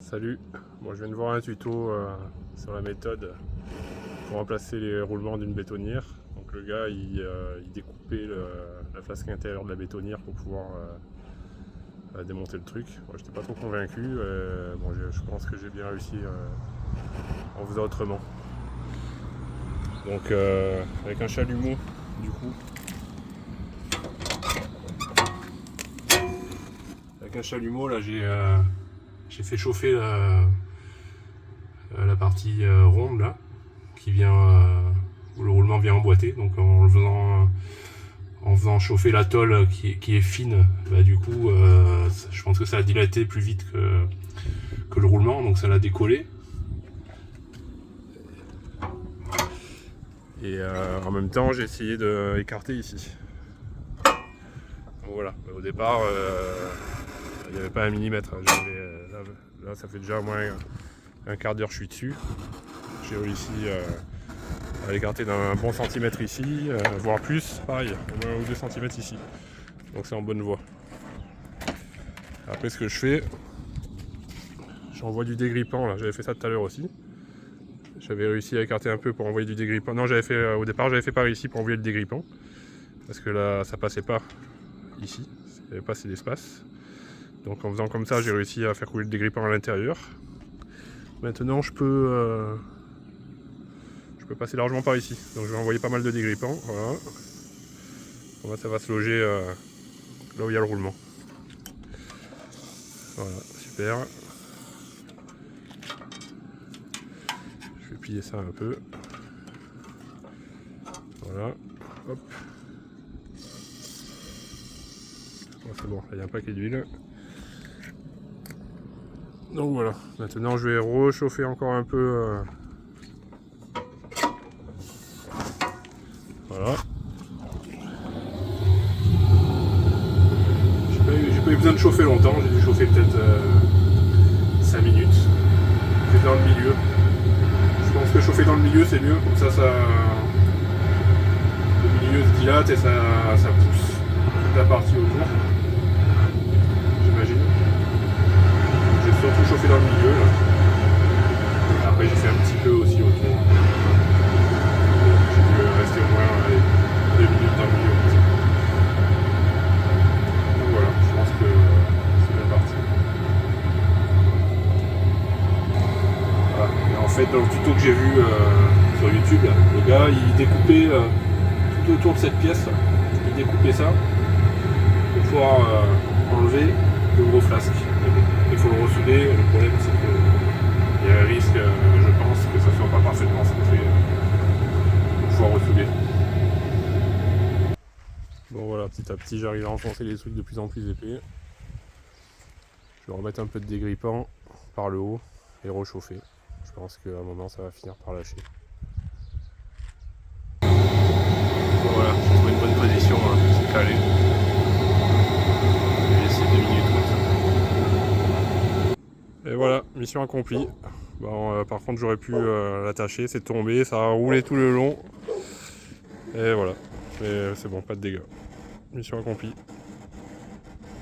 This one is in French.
Salut, bon, je viens de voir un tuto sur la méthode pour remplacer les roulements d'une bétonnière. Donc le gars il découpait la flasque intérieure de la bétonnière pour pouvoir démonter le truc. Moi j'étais pas trop convaincu, bon, je pense que j'ai bien réussi en faisant autrement. Donc avec un chalumeau du coup. Avec un chalumeau là j'ai fait chauffer la partie ronde là, qui vient où le roulement vient emboîter. Donc en faisant chauffer la tôle qui est fine, bah, du coup je pense que ça a dilaté plus vite que le roulement, donc ça l'a décollé. Et en même temps j'ai essayé d'écarter ici. Donc voilà, au départ il n'y avait pas un millimètre. Là ça fait déjà au moins un quart d'heure que je suis dessus. J'ai réussi à l'écarter d'un bon centimètre ici, voire plus, pareil, au moins 1 ou 2 centimètres ici. Donc c'est en bonne voie. Après ce que je fais, j'envoie du dégrippant, là j'avais fait ça tout à l'heure aussi. J'avais réussi à écarter un peu pour envoyer du dégrippant. Non, au départ j'avais fait par ici pour envoyer le dégrippant. Parce que là ça passait pas ici, il n'y avait pas assez d'espace. Donc en faisant comme ça j'ai réussi à faire couler le dégrippant à l'intérieur. Maintenant je peux passer largement par ici. Donc je vais envoyer pas mal de dégrippant. Voilà. Ça va se loger là où il y a le roulement. Voilà, super. Je vais plier ça un peu. Voilà. Hop. Bon, c'est bon, là il y a un paquet d'huile. Donc voilà. Maintenant je vais rechauffer encore un peu. Voilà. J'ai pas eu besoin de chauffer longtemps, j'ai dû chauffer peut-être 5 minutes. C'est dans le milieu. Je pense que chauffer dans le milieu c'est mieux, comme ça le milieu se dilate et ça pousse toute la partie autour. J'imagine. J'ai surtout chauffé dans le milieu là. Après j'ai fait un petit peu aussi autour. J'ai dû rester au moins 2 minutes dans le milieu. Donc voilà, je pense que c'est bien parti. Voilà. Et en fait dans le tuto que j'ai vu sur YouTube, là, le gars il découpait tout autour de cette pièce, il découpait ça pour pouvoir enlever le gros flasque. Il faut le ressouder, le problème c'est qu'il y a un risque, je pense, que ça ne soit pas parfaitement centré pour pouvoir ressouder. Bon voilà, petit à petit j'arrive à enfoncer les trucs de plus en plus épais. Je vais remettre un peu de dégrippant par le haut et rechauffer. Je pense qu'à un moment ça va finir par lâcher. Bon voilà, j'ai trouvé une bonne position, hein, c'est calé. Je vais laisser 2 minutes comme ça. Et voilà, mission accomplie. Bon, par contre j'aurais pu l'attacher, c'est tombé, ça a roulé tout le long. Et voilà, mais c'est bon, pas de dégâts. Mission accomplie.